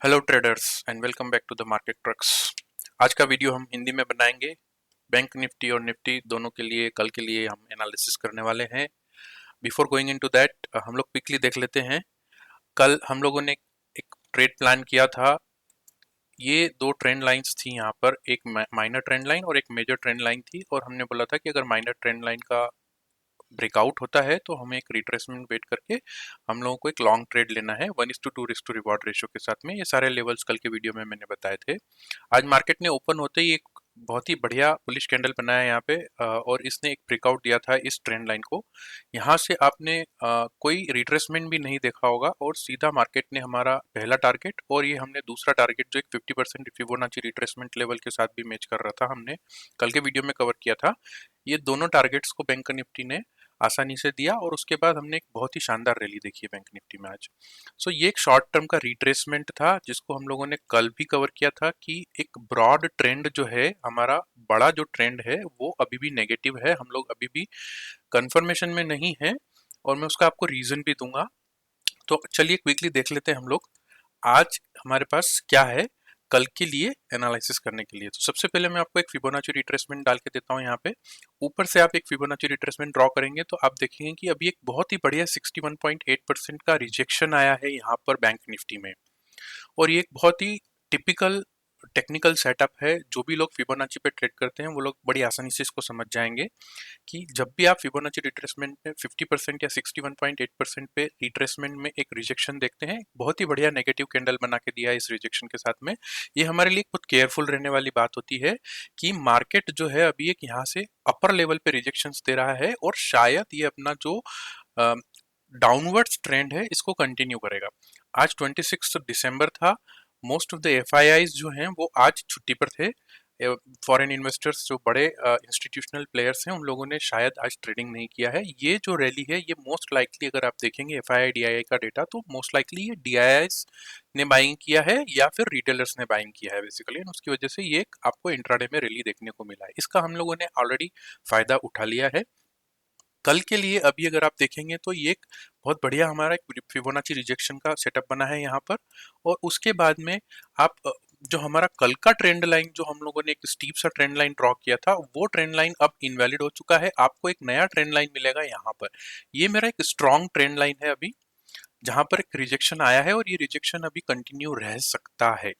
Hello traders and welcome back to the market tricks. आज का video हम हिंदी में बनाएंगे। बैंक निफ्टी और निफ्टी दोनों के लिए कल के लिए हम एनालिसिस करने वाले हैं। बिफोर गोइंग इनटू दैट हम लोग क्विकली देख लेते हैं। कल हम लोगों ने एक ट्रेड प्लान किया था। ये दो ट्रेंड लाइंस थी यहाँ पर, एक माइनर ट्रेंड लाइन और एक मेजर ट्रेंड लाइन थी, और हमने बोला था कि अगर माइनर ट्रेंड लाइन का ब्रेकआउट होता है तो हमें एक रिट्रेसमेंट वेट करके हम लोगों को एक लॉन्ग ट्रेड लेना है 1:2 रिस्क टू रिवॉर्ड रेशियो के साथ में। ये सारे लेवल्स कल के वीडियो में मैंने बताए थे। आज मार्केट ने ओपन होते ही एक बहुत ही बढ़िया बुलिश कैंडल बनाया यहाँ पे, और इसने एक ब्रेकआउट दिया था इस ट्रेंड लाइन को। यहाँ से आपने कोई रिट्रेसमेंट भी नहीं देखा होगा और सीधा मार्केट ने हमारा पहला टारगेट और ये हमने दूसरा टारगेट जो एक 50% फिबोनाची रिट्रेसमेंट लेवल के साथ भी मैच कर रहा था, हमने कल के वीडियो में कवर किया था। ये दोनों टारगेट्स को बैंक निफ्टी ने आसानी से दिया और उसके बाद हमने एक बहुत ही शानदार रैली देखी है बैंक निफ्टी में आज। ये एक शॉर्ट टर्म का रिट्रेसमेंट था जिसको हम लोगों ने कल भी कवर किया था कि एक ब्रॉड ट्रेंड जो है, हमारा बड़ा जो ट्रेंड है वो अभी भी नेगेटिव है। हम लोग अभी भी कंफर्मेशन में नहीं है और मैं उसका आपको रीजन भी दूंगा। तो चलिए क्विकली देख लेते हैं हम लोग आज हमारे पास क्या है कल के लिए एनालिसिस करने के लिए। तो सबसे पहले मैं आपको एक फिबोनाची रिट्रेसमेंट डाल के देता हूँ। यहाँ पे ऊपर से आप एक फिबोनाची रिट्रेसमेंट ड्रॉ करेंगे तो आप देखेंगे कि अभी एक बहुत ही बढ़िया 61.8% का रिजेक्शन आया है यहाँ पर बैंक निफ्टी में। और ये एक बहुत ही टिपिकल टेक्निकल सेटअप है। जो भी लोग फिबोनाची पे ट्रेड करते हैं वो लोग बड़ी आसानी से इसको समझ जाएंगे कि जब भी आप फिबोनाची रिट्रेसमेंट में 50% या 61.8% पे रिट्रेसमेंट में एक रिजेक्शन देखते हैं, बहुत ही बढ़िया नेगेटिव कैंडल बना के दिया है इस रिजेक्शन के साथ में। ये हमारे लिए बहुत केयरफुल रहने वाली बात होती है कि मार्केट जो है अभी एक यहाँ से अपर लेवल पे रिजेक्शंस दे रहा है और शायद ये अपना जो डाउनवर्ड्स ट्रेंड है इसको कंटिन्यू करेगा। आज 26 दिसंबर था। मोस्ट ऑफ द एफआईआईज जो हैं वो आज छुट्टी पर थे। फॉरेन इन्वेस्टर्स जो बड़े इंस्टीट्यूशनल प्लेयर्स हैं उन लोगों ने शायद आज ट्रेडिंग नहीं किया है। ये जो रैली है ये मोस्ट लाइकली, अगर आप देखेंगे एफआईआई डीआईआई का डेटा, तो मोस्ट लाइकली ये डीआईआईज ने बाइंग किया है या फिर रिटेलर्स ने बाइंग किया है बेसिकली, और उसकी वजह से ये एक आपको इंट्राडे में रैली देखने को मिला है। इसका हम लोगों ने ऑलरेडी फायदा उठा लिया है। कल के लिए अभी अगर आप देखेंगे तो ये एक बहुत बढ़िया हमारा एक फिबोनाची रिजेक्शन का सेटअप बना है यहाँ पर। और उसके बाद में आप जो हमारा कल का ट्रेंड लाइन जो हम लोगों ने एक स्टीप सा ट्रेंड लाइन ड्रॉ किया था, वो ट्रेंड लाइन अब इनवैलिड हो चुका है। आपको एक नया ट्रेंड लाइन मिलेगा यहाँ पर। ये मेरा एक स्ट्रॉन्ग ट्रेंड लाइन है अभी, जहां पर एक रिजेक्शन आया है और ये रिजेक्शन अभी कंटिन्यू रह सकता है।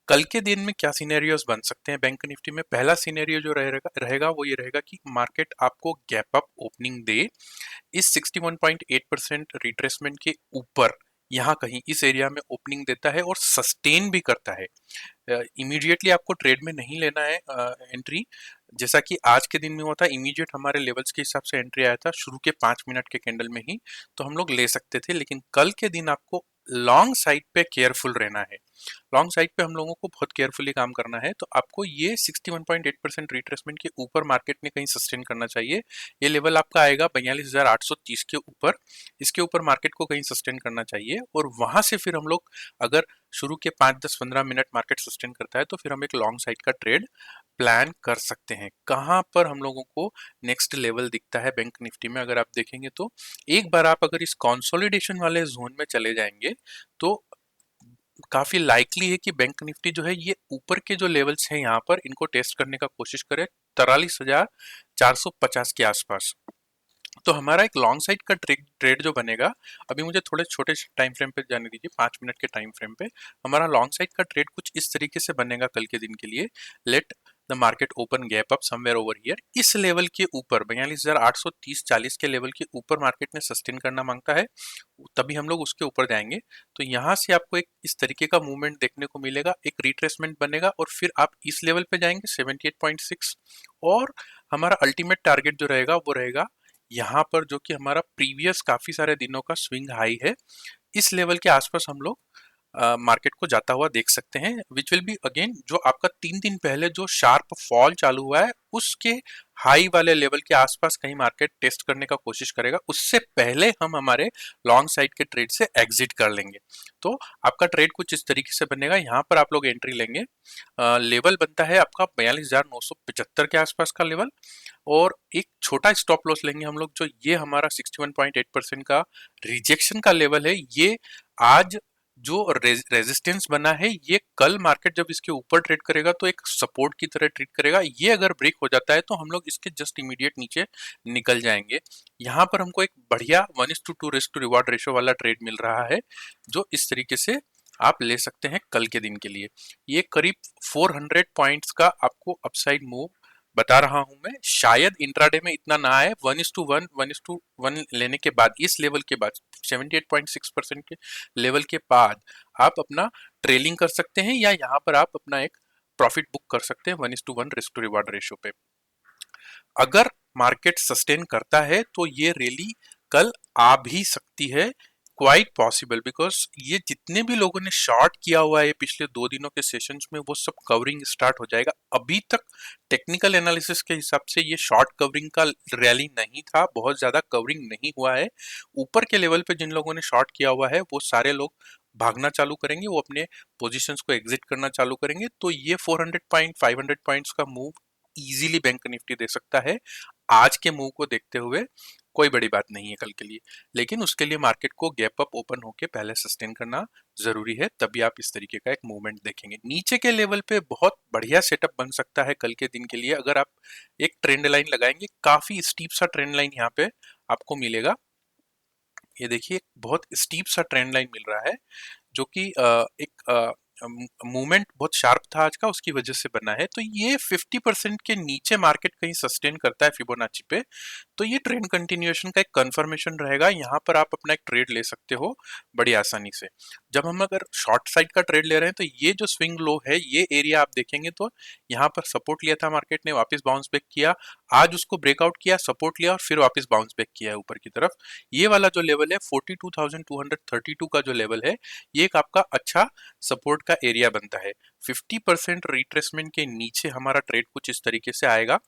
कल के दिन में क्या सिनेरियोस बन सकते हैं बैंक निफ्टी में? पहला सिनेरियो जो रहेगा वो ये रहेगा कि मार्केट आपको गैप अप ओपनिंग दे इस 61.8% रिट्रेसमेंट के ऊपर, यहाँ कहीं इस एरिया में ओपनिंग देता है और सस्टेन भी करता है। इमीडिएटली आपको ट्रेड में नहीं लेना है एंट्री, जैसा कि आज के दिन में हुआ था। इमीडिएट हमारे लेवल्स के हिसाब से एंट्री आया था शुरू के 5 मिनट के कैंडल में ही, तो हम लोग ले सकते थे। लेकिन कल के दिन आपको लॉन्ग साइड पे केयरफुल रहना है। लॉन्ग साइड पे हम लोगों को बहुत केयरफुली काम करना है। तो आपको ये 61.8% रिट्रेसमेंट के ऊपर मार्केट ने कहीं सस्टेन करना चाहिए। ये लेवल आपका आएगा 42,830 के ऊपर। इसके ऊपर मार्केट को कहीं सस्टेन करना चाहिए और वहां से फिर हम लोग, अगर शुरू के 5-10-15 मिनट मार्केट सस्टेन करता है तो फिर हम एक लॉन्ग साइड का ट्रेड प्लान कर सकते हैं। कहां पर हम लोगों को नेक्स्ट लेवल दिखता है बैंक निफ्टी में, अगर आप देखेंगे तो एक बार आप अगर इस कंसोलिडेशन वाले जोन में चले जाएंगे तो काफी लाइकली है कि बैंक निफ्टी जो है ये ऊपर के जो लेवल्स हैं यहाँ पर इनको टेस्ट करने का कोशिश करे 43,450 के आसपास। तो हमारा एक लॉन्ग साइड का ट्रेड जो बनेगा, अभी मुझे थोड़े छोटे टाइम फ्रेम पे जाने दीजिए, 5 मिनट के टाइम फ्रेम पे। हमारा लॉन्ग साइड का ट्रेड कुछ इस तरीके से बनेगा कल के दिन के लिए। Let the market open gap up somewhere over here, इस लेवल के ऊपर 42,830-40 के लेवल के ऊपर मार्केट ने सस्टेन करना मांगता है, तभी हम लोग उसके ऊपर जाएंगे। तो यहाँ से आपको एक इस तरीके का मूवमेंट देखने को मिलेगा, एक रिट्रेसमेंट बनेगा और फिर आप इस लेवल पे जाएंगे 78.6। और हमारा अल्टीमेट टारगेट जो रहेगा वो रहेगा यहाँ पर, जो कि हमारा प्रीवियस काफी सारे दिनों का स्विंग हाई है। इस लेवल के आसपास हम लोग मार्केट को जाता हुआ देख सकते हैं, विच विल बी अगेन जो आपका 3 दिन पहले जो शार्प फॉल चालू हुआ है उसके हाई वाले लेवल के आसपास कहीं मार्केट टेस्ट करने का कोशिश करेगा। उससे पहले हम हमारे लॉन्ग साइड के ट्रेड से एग्जिट कर लेंगे। तो आपका ट्रेड कुछ इस तरीके से बनेगा। यहाँ पर आप लोग एंट्री लेंगे, लेवल बनता है आपका 42,975 के आसपास का लेवल, और एक छोटा स्टॉप लॉस लेंगे हम लोग, जो ये हमारा 61.8% का रिजेक्शन का लेवल है। ये आज जो रेजिस्टेंस बना है ये कल मार्केट जब इसके ऊपर ट्रेड करेगा तो एक सपोर्ट की तरह ट्रीट करेगा। ये अगर ब्रेक हो जाता है तो हम लोग इसके जस्ट इमीडिएट नीचे निकल जाएंगे। यहाँ पर हमको एक बढ़िया 1:2 रिस्क टू रिवार्ड रेशो वाला ट्रेड मिल रहा है, जो इस तरीके से आप ले सकते हैं कल के दिन के लिए। ये करीब 400 पॉइंट्स का आपको अपसाइड मूव बता रहा हूं मैं। शायद इंट्राडे में इतना ना आए, 1:1 1:1 लेने के बाद, इस लेवल के बाद 78.6% के लेवल के बाद आप अपना ट्रेलिंग कर सकते हैं, या यहाँ पर आप अपना एक प्रॉफिट बुक कर सकते हैं 1:1 रिस्क टू रिवार्ड रेशो पे। अगर मार्केट सस्टेन करता है तो ये रैली कल आ भी सकती है, क्वाइट पॉसिबल, बिकॉज ये जितने भी लोगों ने शॉर्ट किया हुआ है पिछले 2 दिनों के सेशंस में वो सब कवरिंग स्टार्ट हो जाएगा। अभी तक टेक्निकल एनालिसिस के हिसाब से ये शॉर्ट कवरिंग का रैली नहीं था, बहुत ज्यादा कवरिंग नहीं हुआ है। ऊपर के लेवल पे जिन लोगों ने शॉर्ट किया हुआ है वो सारे लोग भागना चालू करेंगे, वो अपने पोजीशंस को एग्जिट करना चालू करेंगे। तो ये 400 पॉइंट 500 पॉइंट्स का मूव इजीली बैंक निफ्टी दे सकता है। आज के मूव को देखते हुए कोई बड़ी बात नहीं है कल के लिए, लेकिन उसके लिए मार्केट को गैप अप ओपन होके पहले सस्टेन करना जरूरी है, तभी आप इस तरीके का एक मूवमेंट देखेंगे। नीचे के लेवल पे बहुत बढ़िया सेटअप बन सकता है कल के दिन के लिए, अगर आप एक ट्रेंड लाइन लगाएंगे। काफी स्टीप सा ट्रेंड लाइन यहाँ पे आपको मिलेगा। ये देखिए बहुत स्टीप सा ट्रेंड लाइन मिल रहा है, जो कि एक मूवमेंट बहुत शार्प था आज का, उसकी वजह से बना है। तो ये 50% के नीचे मार्केट कहीं सस्टेन करता है फिबोनाची पे, तो ये ट्रेंड कंटिन्यूएशन का एक कंफर्मेशन रहेगा। यहाँ पर आप अपना एक ट्रेड ले सकते हो बड़ी आसानी से। जब हम अगर शॉर्ट साइड का ट्रेड ले रहे हैं तो ये जो स्विंग लो है, ये एरिया आप देखेंगे तो यहाँ पर सपोर्ट लिया था मार्केट ने, वापस बाउंस बैक किया, आज उसको ब्रेकआउट किया, सपोर्ट लिया और फिर वापस बाउंस बैक किया है ऊपर की तरफ। ये वाला जो लेवल है 42,232 का जो लेवल है, ये एक आपका अच्छा सपोर्ट का एरिया बनता है। 50% रिट्रेसमेंट के नीचे हमारा ट्रेड कुछ इस तरीके से आएगा।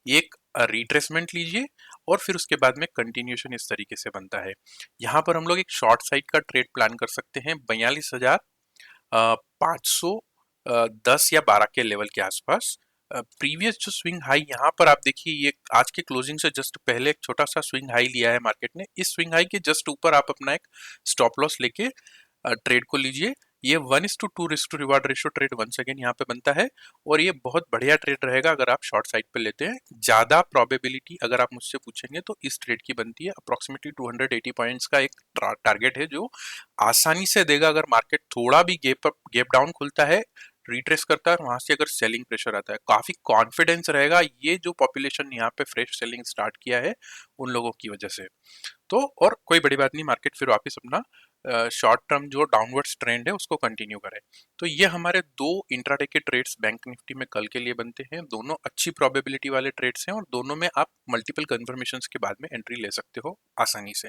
एक रिट्रेसमेंट लीजिए और फिर उसके बाद में कंटिन्यूएशन इस तरीके से बनता है। यहाँ पर हम लोग एक शॉर्ट साइड का ट्रेड प्लान कर सकते हैं 42,510 या 12 के लेवल के आसपास। प्रीवियस जो स्विंग हाई यहाँ पर आप देखिए, ये आज के क्लोजिंग से जस्ट पहले एक छोटा सा स्विंग हाई लिया है मार्केट ने। इस स्विंग हाई के जस्ट ऊपर आप अपना एक स्टॉप लॉस लेके ट्रेड को लीजिए। ये 1:2 risk to reward ratio trade once again यहाँ पे बनता है, और ये बहुत बढ़िया ट्रेड रहेगा अगर आप शॉर्ट साइड पे लेते हैं। ज्यादा प्रोबेबिलिटी अगर आप मुझसे पूछेंगे तो इस ट्रेड की बनती है। अप्रोक्सीमेटली 280 पॉइंट्स का एक टारगेट है जो आसानी से देगा अगर मार्केट थोड़ा भी गैप डाउन खुलता है, रिट्रेस करता है और वहां से अगर सेलिंग प्रेशर आता है। काफी कॉन्फिडेंस रहेगा ये जो पॉपुलेशन यहाँ पे फ्रेश सेलिंग स्टार्ट किया है उन लोगों की वजह से। तो और कोई बड़ी बात नहीं, मार्केट फिर वापस अपना शॉर्ट टर्म जो डाउनवर्ड्स ट्रेंड है उसको कंटिन्यू करें। तो ये हमारे दो इंट्राडे के ट्रेड्स बैंक निफ्टी में कल के लिए बनते हैं। दोनों अच्छी प्रोबेबिलिटी वाले ट्रेड्स हैं और दोनों में आप मल्टीपल कंफर्मेशंस के बाद में एंट्री ले सकते हो आसानी से।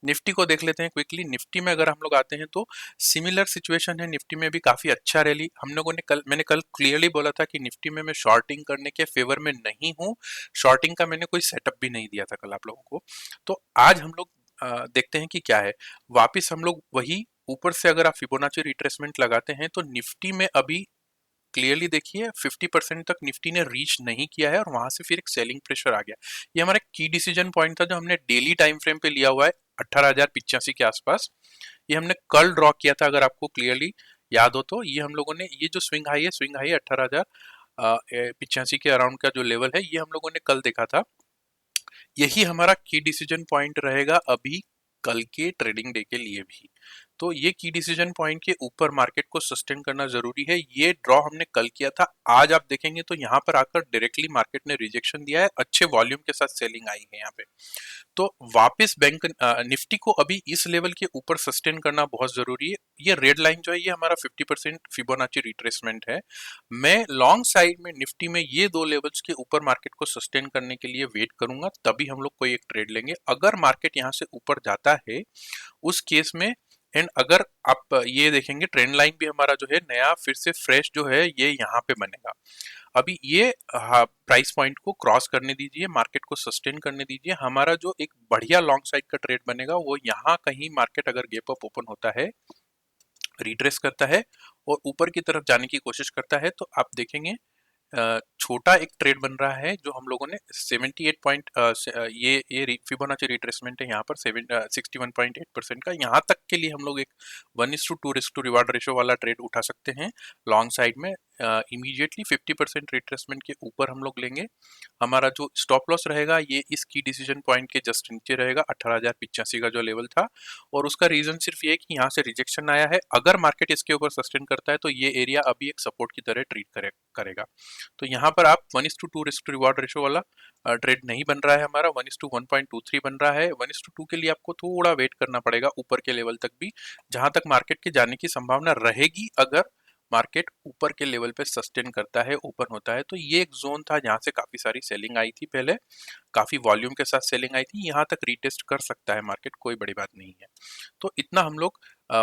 निफ्टी को देख लेते हैं क्विकली। निफ्टी में अगर हम लोग आते हैं तो सिमिलर सिचुएशन है। निफ्टी में भी काफी अच्छा रैली हम लोगों ने मैंने कल क्लियरली बोला था कि निफ्टी में मैं शॉर्टिंग करने के फेवर में नहीं हूँ। शॉर्टिंग का मैंने कोई सेटअप भी नहीं दिया था कल आप लोगों को। तो आज हम लोग देखते हैं कि क्या है। वापिस हम लोग वही ऊपर से अगर आप फिबोनाची रिट्रेसमेंट लगाते हैं तो निफ्टी में अभी क्लियरली देखिए 50% तक निफ्टी ने रीच नहीं किया है और वहां से फिर एक सेलिंग प्रेशर आ गया। ये हमारा की डिसीजन पॉइंट था जो हमने डेली टाइम फ्रेम पे लिया हुआ है 18,085 के आसपास। ये हमने कल ड्रॉ किया था, अगर आपको क्लियरली याद हो तो। ये हम लोगों ने ये जो स्विंग हाई है, स्विंग हाई 18,085 के अराउंड का जो लेवल है, ये हम लोगों ने कल देखा था। यही हमारा की डिसीजन पॉइंट रहेगा अभी कल के ट्रेडिंग डे के लिए भी। तो ये की डिसीजन पॉइंट के ऊपर मार्केट को सस्टेन करना जरूरी है। ये ड्रॉ हमने कल किया था। आज आप देखेंगे तो यहाँ पर आकर डायरेक्टली मार्केट ने रिजेक्शन दिया है, अच्छे वॉल्यूम के साथ सेलिंग आई है यहाँ पे। तो वापस बैंक निफ्टी को अभी इस लेवल के ऊपर सस्टेन करना बहुत जरूरी है। ये रेड लाइन जो है ये हमारा 50% फिबोनाची रिट्रेसमेंट है। मैं लॉन्ग साइड में निफ्टी में ये दो लेवल्स के ऊपर मार्केट को सस्टेन करने के लिए वेट करूंगा, तभी हम लोग कोई एक ट्रेड लेंगे। अगर मार्केट यहाँ से ऊपर जाता है उस केस में, एंड अगर आप ये देखेंगे ट्रेंड लाइन भी हमारा जो है नया फिर से फ्रेश जो है ये यहाँ पे बनेगा। अभी ये प्राइस पॉइंट को क्रॉस करने दीजिए, मार्केट को सस्टेन करने दीजिए। हमारा जो एक बढ़िया लॉन्ग साइड का ट्रेड बनेगा वो यहाँ कहीं मार्केट अगर गैप अप ओपन होता है, रिट्रेस करता है और ऊपर की तरफ जाने की कोशिश करता है, तो आप देखेंगे छोटा एक ट्रेड बन रहा है जो हम लोगों ने 78 पॉइंट ये फिबोनाची रिट्रेसमेंट है यहाँ पर 61.8% का। यहाँ तक के लिए हम लोग एक 1:2 रिस्क टू रिवार्ड रेशो वाला ट्रेड उठा सकते हैं लॉन्ग साइड में। इमीडिएटली 50% रिट्रेसमेंट के ऊपर हम लोग लेंगे। हमारा जो स्टॉप लॉस रहेगा ये इस की डिसीजन पॉइंट के जस्ट नीचे रहेगा, 18,085 का जो लेवल था। और उसका रीजन सिर्फ ये कि यहाँ से रिजेक्शन आया है। अगर मार्केट इसके ऊपर सस्टेन करता है तो ये एरिया अभी एक सपोर्ट की तरह ट्रीट करेगा। तो यहाँ पर आप 1:2 रिस्क टू रिवार्ड रेशो वाला ट्रेड नहीं बन रहा है हमारा, 1:1.23 बन रहा है। 1:2 के लिए आपको थोड़ा वेट करना पड़ेगा ऊपर के लेवल तक भी, जहां तक मार्केट के जाने की संभावना रहेगी। अगर मार्केट ऊपर के लेवल पे सस्टेन करता है, ओपन होता है, तो ये एक जोन था जहां से काफी सारी सेलिंग आई थी, पहले काफी वॉल्यूम के साथ सेलिंग आई थी। यहाँ तक रिटेस्ट कर सकता है मार्केट, कोई बड़ी बात नहीं है। तो इतना हम लोग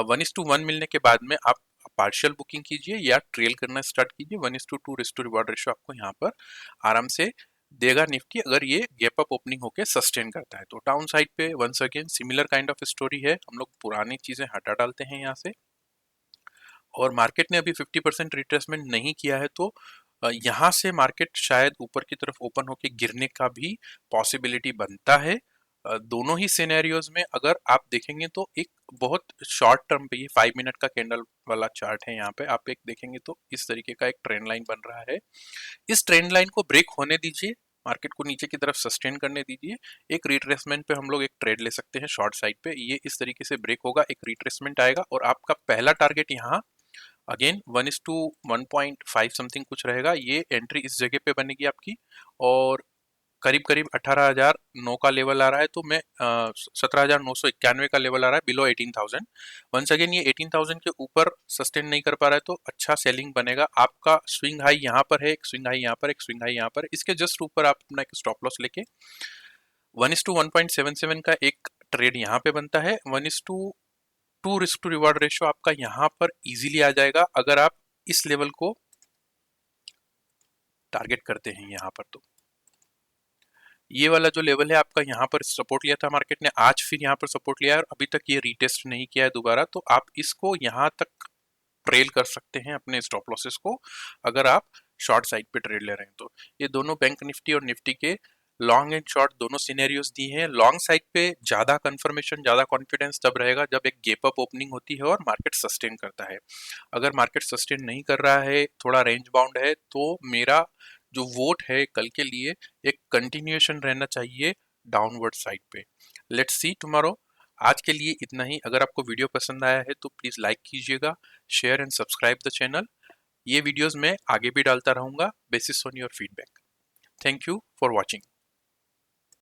1:1 मिलने के बाद में आप पार्शियल बुकिंग कीजिए या ट्रेल करना स्टार्ट कीजिए। 1:2 रिस्क टू रिवार्ड रेशो आपको यहाँ पर आराम से देगा निफ्टी, अगर ये गैप अप ओपनिंग होके सस्टेन करता है। तो डाउन साइड पे once again similar kind of story है, हम लोग पुरानी चीजें हटा डालते हैं यहाँ से। और मार्केट ने अभी 50% रिट्रेसमेंट नहीं किया है, तो यहाँ से मार्केट शायद ऊपर की तरफ ओपन होके गिरने का भी पॉसिबिलिटी बनता है। दोनों ही सिनेरियोज में अगर आप देखेंगे तो एक बहुत शॉर्ट टर्म पे, ये 5 मिनट का कैंडल वाला चार्ट है, यहाँ पे आप एक देखेंगे तो इस तरीके का एक ट्रेंड लाइन बन रहा है। इस ट्रेंड लाइन को ब्रेक होने दीजिए, मार्केट को नीचे की तरफ सस्टेन करने दीजिए। एक रिट्रेसमेंट पे हम लोग एक ट्रेड ले सकते हैं शॉर्ट साइड पे। ये इस तरीके से ब्रेक होगा, एक रिट्रेसमेंट आएगा और आपका पहला टारगेट यहाँ अगेन 1:1.5 समथिंग कुछ रहेगा। ये एंट्री इस जगह पे बनेगी आपकी, और करीब करीब 18,009 का लेवल आ रहा है, तो मैं 17,991 का लेवल आ रहा है बिलो 18,000। वंस अगेन ये 18,000 के ऊपर सस्टेन नहीं कर पा रहा है तो अच्छा सेलिंग बनेगा। आपका स्विंग हाई यहाँ पर है, एक स्विंग हाई यहाँ पर, एक स्विंग हाई यहाँ पर, इसके जस्ट ऊपर आप अपना एक स्टॉप लॉस लेके 1:1.77 का एक ट्रेड यहाँ पे बनता है। 1:2 रिस्क टू रिवार्ड रेशो आपका यहाँ पर इजीली आ जाएगा अगर आप इस लेवल को टारगेट करते हैं। यहाँ पर तो ये वाला जो लेवल है आपका, यहाँ पर सपोर्ट लिया था मार्केट ने, आज फिर यहाँ पर सपोर्ट लिया है और अभी तक ये रीटेस्ट नहीं किया है दोबारा। तो आप इसको यहाँ तक ट्रेल कर सकते हैं अपने स्टॉप लॉसेस को, अगर आप शॉर्ट साइड पे ट्रेड ले रहे हैं तो। ये दोनों बैंक निफ्टी और निफ्टी के लॉन्ग एंड शॉर्ट दोनों सिनेरियोज दिए हैं। लॉन्ग साइड पे ज्यादा कंफर्मेशन, ज्यादा कॉन्फिडेंस तब रहेगा जब एक गैप अप ओपनिंग होती है और मार्केट सस्टेन करता है। अगर मार्केट सस्टेन नहीं कर रहा है, थोड़ा रेंज बाउंड है, तो मेरा जो वोट है कल के लिए एक कंटिन्यूएशन रहना चाहिए डाउनवर्ड साइड पे। Let's see tomorrow. आज के लिए इतना ही। अगर आपको वीडियो पसंद आया है तो प्लीज लाइक कीजिएगा, share and subscribe the channel. ये वीडियोस मैं आगे भी डालता रहूंगा basis on your feedback. Thank you for watching.